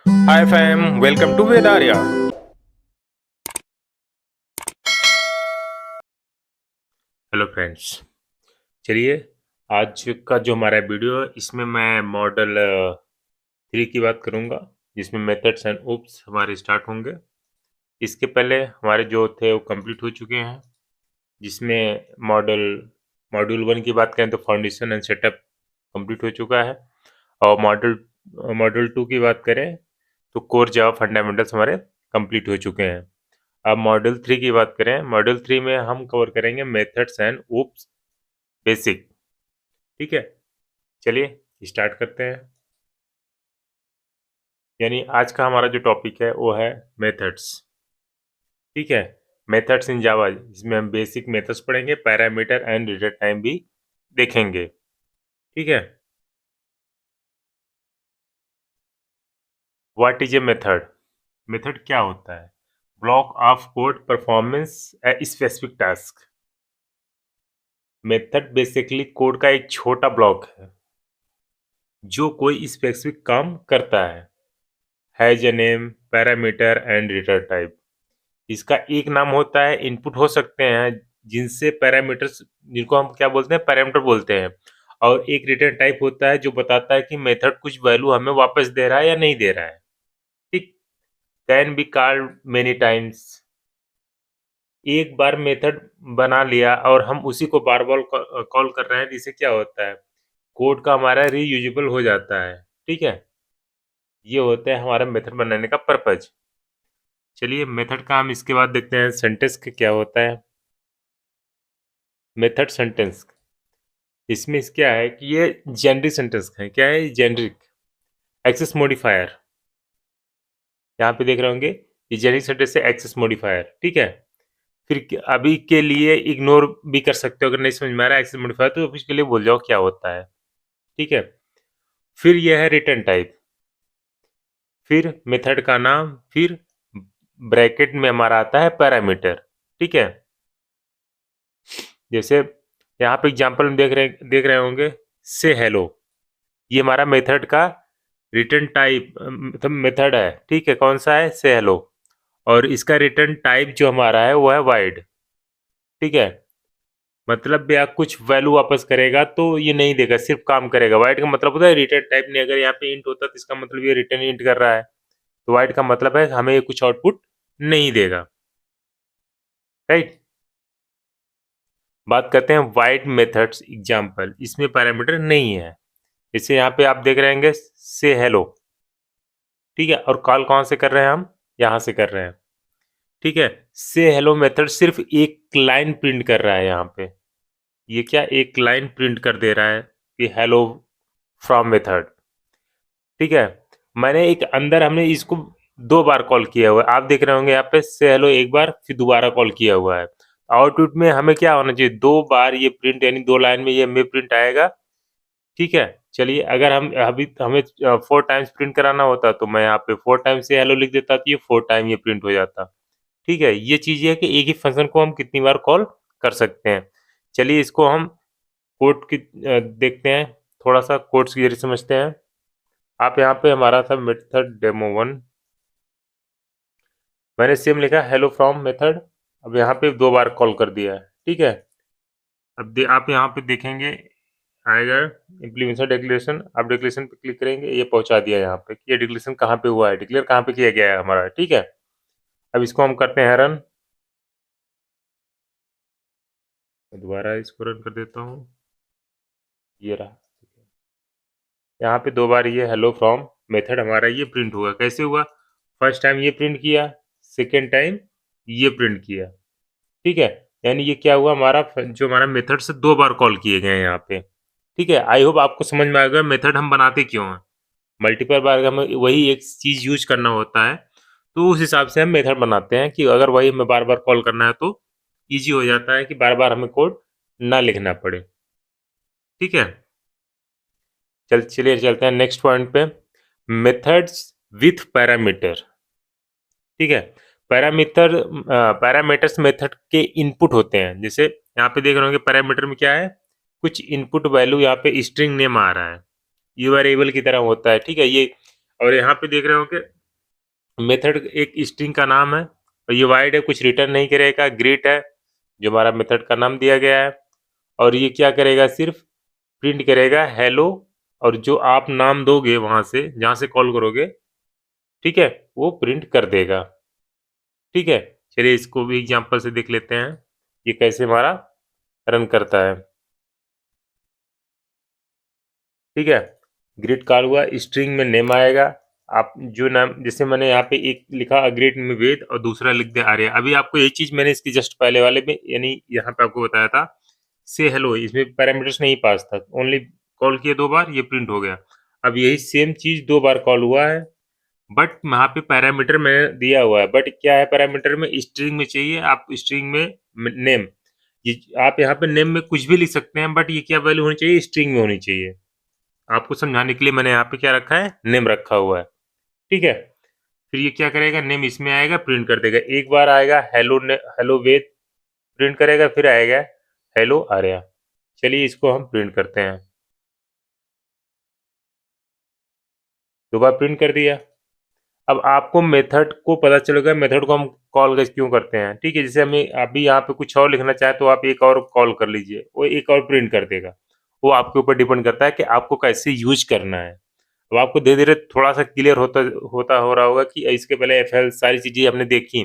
Hi fam, welcome to Vedaria. Hello friends, चलिए आज का जो हमारा वीडियो है इसमें मैं मॉडल 3 की बात करूंगा, जिसमें मेथड्स एंड ओप्स हमारे स्टार्ट होंगे। इसके पहले हमारे जो थे वो कंप्लीट हो चुके हैं, जिसमें मॉड्यूल 1 की बात करें तो फाउंडेशन एंड सेटअप कंप्लीट हो चुका है, और मॉड्यूल 2 की बात करें तो कोर जावा फंडामेंटल्स हमारे कंप्लीट हो चुके हैं। अब मॉड्यूल 3 की बात करें, मॉड्यूल 3 में हम कवर करेंगे मेथड्स एंड ओप्स बेसिक। ठीक है, चलिए स्टार्ट करते हैं। यानी आज का हमारा जो टॉपिक है वो है मेथड्स। ठीक है, मेथड्स इन जावा, इसमें हम बेसिक मेथड्स पढ़ेंगे, पैरामीटर एंड रिटर्न टाइम भी देखेंगे। ठीक है, what is a method? Method क्या होता है? Block of code performance a specific task. Method basically code का एक छोटा ब्लॉक है जो कोई स्पेसिफिक काम करता has a name, parameter and return type. इसका एक नाम होता है, इनपुट हो सकते हैं जिनसे पैरामीटर्स, जिनको हम क्या बोलते हैं, पैरामीटर बोलते हैं, और एक रिटर्न टाइप होता है जो बताता है कि मेथड कुछ वैल्यू हमें वापस दे रहा है या नहीं दे रहा है। ठीक, can be called many times. एक बार मेथड बना लिया और हम उसी को बार बार कॉल कर रहे हैं, जिससे क्या होता है, कोड का हमारा रीयूजेबल हो जाता है। ठीक है, ये होता है हमारा मेथड बनाने का पर्पज। चलिए मेथड का हम इसके बाद देखते हैं सेंटेंस का क्या होता है। मेथड सेंटेंस, इसमें क्या है कि ये जेनरिक सेंटेंस है। क्या है? Generic access modifier. यहाँ पे देख रहे होंगे ये जेनरिक सेंटेंस है, एक्सेस मॉडिफायर। ठीक है, फिर अभी के लिए इग्नोर भी कर सकते हो, अगर नहीं समझ में आ रहा है एक्सेस मॉडिफायर तो उसके लिए भूल जाओ क्या होता है। ठीक है, फिर यह है रिटर्न टाइप, फिर मेथड का नाम, फिर ब्रैकेट में हमारा आता है पैरामीटर। ठीक है, जैसे यहाँ पे एग्जांपल में देख रहे होंगे, से हेलो, ये हमारा मेथड का रिटर्न टाइप मतलब मेथड है। ठीक है, कौन सा है? से हेलो, और इसका रिटर्न टाइप जो हमारा है वो है वाइड। ठीक है, मतलब या कुछ वैल्यू वापस करेगा तो ये नहीं देगा, सिर्फ काम करेगा। वाइड का मतलब होता है रिटर्न टाइप नहीं, अगर यहाँ पे इंट होता तो इसका मतलब ये रिटर्न इंट कर रहा है, तो वाइड का मतलब है हमें ये कुछ आउटपुट नहीं देगा। राइट, बात करते हैं वाइड मेथड्स एग्जाम्पल, इसमें पैरामीटर नहीं है। जैसे यहाँ पे आप देख रहे होंगे से हेलो। ठीक है, और कॉल कौन से कर रहे हैं हम? यहाँ से कर रहे हैं। ठीक है, से हेलो मेथड सिर्फ एक लाइन प्रिंट कर रहा है यहाँ पे। ये क्या, एक लाइन प्रिंट कर दे रहा है कि हेलो फ्रॉम मेथड। ठीक है, मैंने एक अंदर हमने इसको 2 बार कॉल किया हुआ है, आप देख रहे होंगे यहाँ पे से हेलो एक बार, फिर दोबारा कॉल किया हुआ है। आउटपुट में हमें क्या होना चाहिए? 2 बार ये प्रिंट, यानी 2 लाइन में ये हमें प्रिंट आएगा। ठीक है, चलिए अगर हम अभी हमें 4 टाइम्स प्रिंट कराना होता तो मैं यहाँ पे 4 टाइम्स से हेलो लिख देता, तो ये 4 टाइम ये प्रिंट हो जाता। ठीक है, ये चीज़ ये है कि एक ही फंक्शन को हम कितनी बार कॉल कर सकते हैं। चलिए इसको हम कोड की देखते हैं, थोड़ा सा कोड्स की जरिए समझते हैं। आप यहाँ पे हमारा था मेथड डेमो 1, मैंने सेम लिखा हेलो फ्रॉम मेथड, अब यहाँ पे 2 बार कॉल कर दिया है। ठीक है, अब आप यहाँ पे देखेंगे आएगा इम्प्लीमेंटेशन डिक्लेरेशन, आप डिक्लेरेशन पे क्लिक करेंगे, ये पहुंचा दिया यहाँ पे कि ये डिक्लेरेशन कहाँ पे हुआ है, डिक्लेयर कहाँ पे किया गया है हमारा। ठीक है, अब इसको हम करते हैं रन, दोबारा इसको रन कर देता हूँ, ये रहा। यहाँ पे 2 बार ये हेलो फ्रॉम मेथड हमारा ये प्रिंट हुआ। कैसे हुआ? फर्स्ट टाइम ये प्रिंट किया, सेकेंड टाइम ये प्रिंट किया। ठीक है, यानी ये क्या हुआ, हमारा जो हमारा मेथड से 2 बार कॉल किए गए हैं यहाँ पे। ठीक है, आई होप आपको समझ में आ गया मेथड हम बनाते क्यों हैं। मल्टीपल बार हमें वही एक चीज यूज करना होता है, तो उस हिसाब से हम मेथड बनाते हैं कि अगर वही हमें बार बार कॉल करना है तो इजी हो जाता है कि बार बार हमें कोड ना लिखना पड़े। ठीक है, चलिए चलते हैं नेक्स्ट पॉइंट पे, मेथड्स विथ पैरामीटर। ठीक है, पैरामीटर्स मेथड के इनपुट होते हैं। जैसे यहाँ पे देख रहे होंगे पैरामीटर में क्या है, कुछ इनपुट वैल्यू, यहाँ पे स्ट्रिंग नेम आ रहा है, ये वेरिएबल की तरह होता है। ठीक है, ये और यहाँ पे देख रहे हो कि मेथड एक स्ट्रिंग का नाम है और ये वाइड है, कुछ रिटर्न नहीं करेगा, ग्रीट है जो हमारा मेथड का नाम दिया गया है। और ये क्या करेगा, सिर्फ प्रिंट करेगा हेलो, और जो आप नाम दोगे वहां से जहां से कॉल करोगे, ठीक है, वो प्रिंट कर देगा। ठीक है, चलिए इसको भी एग्जांपल से देख लेते हैं ये कैसे हमारा रन करता है। ठीक है, ग्रीट कॉल हुआ, स्ट्रिंग में नेम आएगा, आप जो नाम, जैसे मैंने यहाँ पे एक लिखा ग्रीट में वेद और दूसरा लिख दिया आर्य। अभी आपको ये चीज मैंने इसकी जस्ट पहले वाले में यानी यहाँ पे आपको बताया था से हेलो, इसमें पैरामीटर्स नहीं पास था, ओनली कॉल किए 2 बार, ये प्रिंट हो गया। अब यही सेम चीज 2 बार कॉल हुआ है, बट वहाँ पे पैरामीटर मैंने दिया हुआ है, बट क्या है पैरामीटर में, स्ट्रिंग में चाहिए, आप स्ट्रिंग में नेम, ये आप यहाँ पे नेम में कुछ भी लिख सकते हैं, बट ये क्या वैल्यू होनी चाहिए, स्ट्रिंग में होनी चाहिए। आपको समझाने के लिए मैंने यहाँ पे क्या रखा है, नेम रखा हुआ है। ठीक है, फिर ये क्या करेगा, नेम इसमें आएगा, प्रिंट कर देगा। एक बार आएगा हेलो हेलो वेद, प्रिंट करेगा, फिर आएगा हेलो आर्या। चलिए इसको हम प्रिंट करते हैं। 2 बार प्रिंट कर दिया। अब आपको मेथड को पता चलेगा, मेथड को हम कॉल क्यों करते हैं। ठीक है, जैसे हमें अभी यहाँ पे कुछ और लिखना चाहे तो आप एक और कॉल कर लीजिए, वो एक और प्रिंट कर देगा। वो आपके ऊपर डिपेंड करता है कि आपको कैसे यूज करना है। अब आपको धीरे धीरे थोड़ा सा क्लियर होता होता हो रहा होगा कि इसके पहले एफएल सारी चीजें हमने देखी।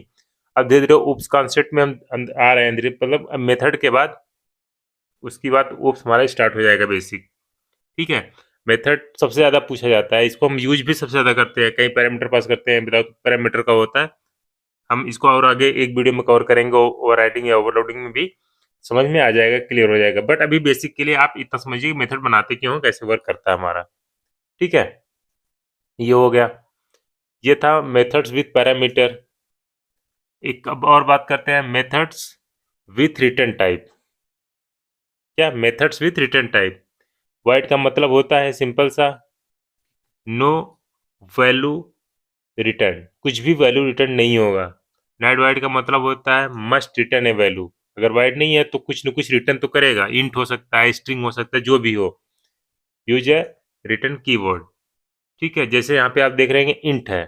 अब धीरे धीरे उप्स कॉन्सेप्ट में हम आ रहे हैं, धीरे मतलब मेथड के बाद उसकी बात उप्स हमारा स्टार्ट हो जाएगा बेसिक। ठीक है, मेथड सबसे ज़्यादा पूछा जाता है, इसको हम यूज भी सबसे ज़्यादा करते हैं, कई पैरामीटर पास करते हैं, विदाउट पैरामीटर का होता है। हम इसको और आगे एक वीडियो में कवर करेंगे, ओवर राइटिंग या ओवरलोडिंग में भी समझ में आ जाएगा, क्लियर हो जाएगा। बट अभी बेसिक के लिए आप इतना समझिए कि मेथड बनाते क्यों हो, कैसे वर्क करता है हमारा। ठीक है, ये हो गया, ये था मेथड्स विथ पैरामीटर। एक अब और बात करते हैं मेथड्स विथ रिटर्न टाइप। क्या methods with return type, wide का मतलब होता है सिंपल सा, नो वैल्यू रिटर्न, कुछ भी वैल्यू रिटर्न नहीं होगा। नाइट वाइड का मतलब होता है मस्ट रिटर्न ए वैल्यू, अगर वाइड नहीं है तो कुछ न कुछ रिटर्न तो करेगा, इंट हो सकता है, स्ट्रिंग हो सकता है, जो भी हो, यूज है रिटर्न कीवर्ड। ठीक है, जैसे यहाँ पे आप देख रहे हैं इंट है।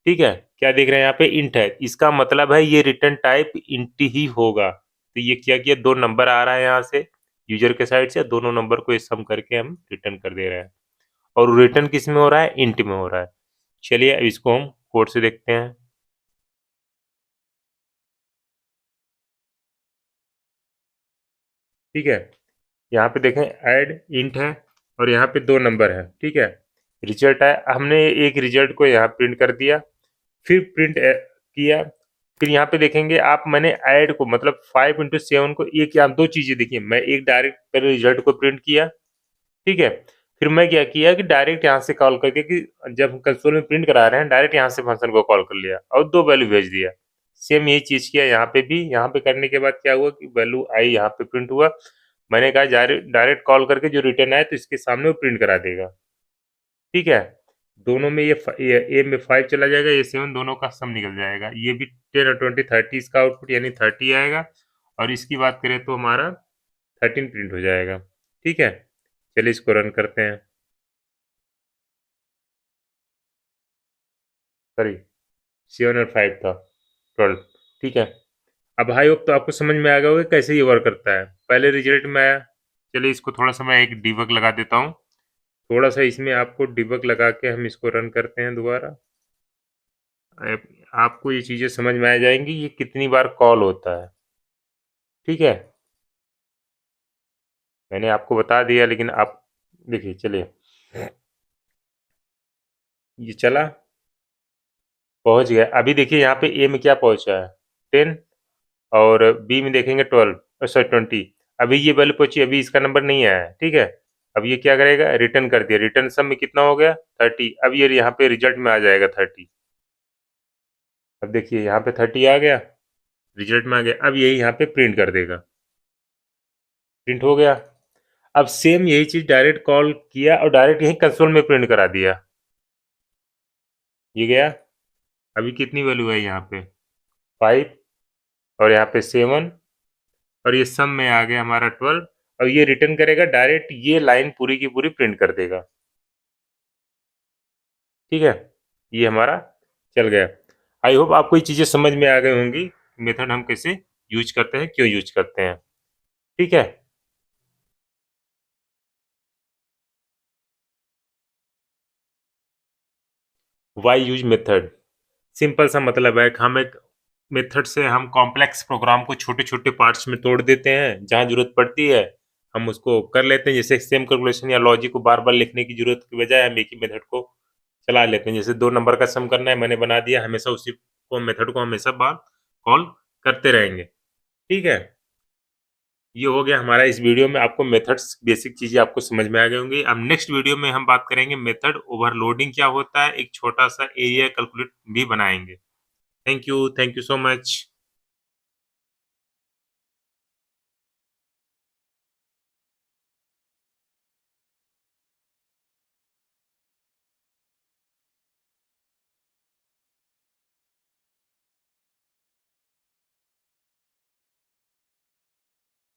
ठीक है, क्या देख रहे हैं यहाँ पे, इंट है, इसका मतलब है ये रिटर्न टाइप इंट ही होगा। तो ये क्या किया, 2 नंबर आ रहा है यहाँ से यूजर के साइड से, दोनों नंबर को सम करके हम रिटर्न कर दे रहे हैं, और रिटर्न किस में हो रहा है, इंट में हो रहा है। चलिए अब इसको हम कोड से देखते हैं। ठीक है, यहाँ पे देखें ऐड इंट है और यहाँ पे 2 नंबर है। ठीक है, रिजल्ट है, हमने एक रिजल्ट को यहाँ प्रिंट कर दिया, फिर प्रिंट किया। फिर यहाँ पे देखेंगे आप, मैंने ऐड को मतलब 5 × 7 को, एक या 2 चीजें देखिए, मैं एक डायरेक्ट पहले रिजल्ट को प्रिंट किया। ठीक है, फिर मैं क्या किया कि डायरेक्ट यहाँ से कॉल करके, कि जब हम कंसोल में प्रिंट करा रहे हैं डायरेक्ट यहाँ से फंक्शन को कॉल कर लिया और 2 वैल्यू भेज दिया। सेम यही चीज किया यहाँ पे भी, यहाँ पे करने के बाद क्या हुआ कि वैल्यू आई, यहाँ पे प्रिंट हुआ। मैंने कहा डायरेक्ट कॉल करके जो रिटर्न आए तो इसके सामने वो प्रिंट करा देगा। ठीक है, दोनों में ये ए में 5 चला जाएगा, ये 7, दोनों का सम निकल जाएगा। ये भी 10 और 20 30 इसका आउटपुट यानी 30 आएगा, और इसकी बात करें तो हमारा 13 प्रिंट हो जाएगा। ठीक है, चलिए इसको रन करते हैं। सॉरी, 7 और 5 था, 12। ठीक है, अब आई होप तो आपको समझ में आ गया होगा कैसे ये वर्क करता है। पहले रिजल्ट में आया, चलिए इसको थोड़ा सा मैं एक डिबग लगा देता हूँ, थोड़ा सा इसमें आपको डिबग लगा के हम इसको रन करते हैं दोबारा। आपको ये चीज़ें समझ में आ जाएंगी ये कितनी बार कॉल होता है। ठीक है, मैंने आपको बता दिया, लेकिन आप देखिए, चलिए ये चला, पहुंच गया। अभी देखिए यहाँ पे ए में क्या पहुंचा है, 10, और बी में देखेंगे 12, सॉरी 20। अभी ये वैल्यू पहुंची, अभी इसका नंबर नहीं आया है। ठीक है, अब ये क्या करेगा, रिटर्न कर दिया, रिटर्न सम में कितना हो गया, 30। अब ये यहाँ पे रिजल्ट में आ जाएगा 30। अब देखिए यहाँ पे 30 आ गया, रिजल्ट में आ गया। अब यही यहाँ पे प्रिंट कर देगा, प्रिंट हो गया। अब सेम यही चीज डायरेक्ट कॉल किया और डायरेक्ट यही कंसोल में प्रिंट करा दिया, ये गया। अभी कितनी वैल्यू है यहाँ पे, 5, और यहाँ पे 7, और ये सम में आ गया हमारा 12, और ये रिटर्न करेगा डायरेक्ट, ये लाइन पूरी की पूरी प्रिंट कर देगा। ठीक है, ये हमारा चल गया। आई होप आपको ये चीजें समझ में आ गई होंगी, मेथड हम कैसे यूज करते हैं, क्यों यूज करते हैं। ठीक है। वाई यूज मेथड, सिंपल सा मतलब है कि हम एक मेथड से हम कॉम्प्लेक्स प्रोग्राम को छोटे छोटे पार्ट्स में तोड़ देते हैं, जहां जरूरत पड़ती है हम उसको कर लेते हैं। जैसे सेम कैलकुलेशन या लॉजिक को बार बार लिखने की जरूरत की बजाय हम एक ही मेथड को चला लेते हैं। जैसे 2 नंबर का सम करना है, मैंने बना दिया, हमेशा उसी को मेथड को हमेशा बार कॉल करते रहेंगे। ठीक है। ये हो गया हमारा इस वीडियो में, आपको मेथड्स बेसिक चीजें आपको समझ में आ गई होंगी। अब नेक्स्ट वीडियो में हम बात करेंगे मेथड ओवरलोडिंग क्या होता है, एक छोटा सा एरिया कैलकुलेट भी बनाएंगे। Thank you so much.